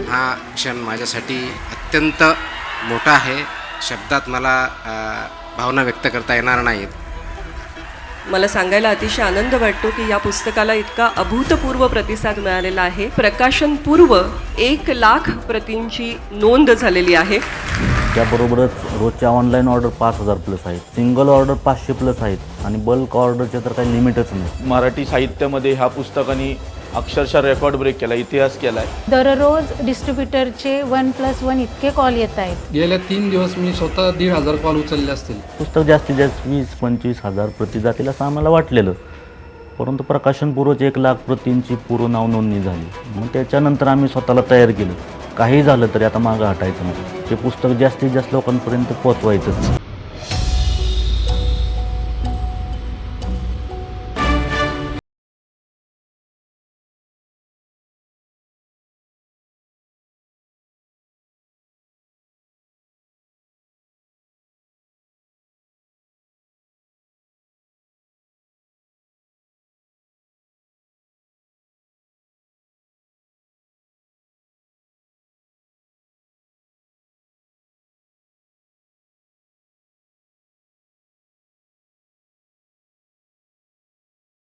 हा क्षण माझ्यासाठी अत्यंत मोठा आहे. शब्दात मला भावना व्यक्त करता येणार नाहीत. मला सांगायला अतिशय आनंद वाटतो की या पुस्तकाला इतका अभूतपूर्व प्रतिसाद मिळालेला आहे. प्रकाशनपूर्व 1,00,000 प्रतींची नोंद झालेली आहे. त्याबरोबरच रोजच्या ऑनलाईन ऑर्डर 5,000+ आहेत, सिंगल ऑर्डर 500+ आहेत आणि बल्क ऑर्डरचे तर काही लिमिटच नाही. मराठी साहित्यामध्ये ह्या पुस्तकाने अक्षरशः रेकॉर्ड ब्रेक केला, इतिहास केला आहे. दररोज डिस्ट्रीब्युटरचे 1+1 इतके कॉल येत आहेत. गेल्या 3 दिवस मी स्वतः 1,500 कॉल उचलले असतील. पुस्तक जास्तीत जास्त 20-25 हजार प्रती जातील असं आम्हाला वाटलेलं, परंतु प्रकाशनपूर्वच 1,00,000 प्रतींची पूर्ण नाव नोंदणी झाली. मग त्याच्यानंतर आम्ही स्वतःला तयार केलं, काही झालं तरी आता मागं हटायचं नाही. ते पुस्तक जास्तीत जास्त लोकांपर्यंत पोचवायचंच.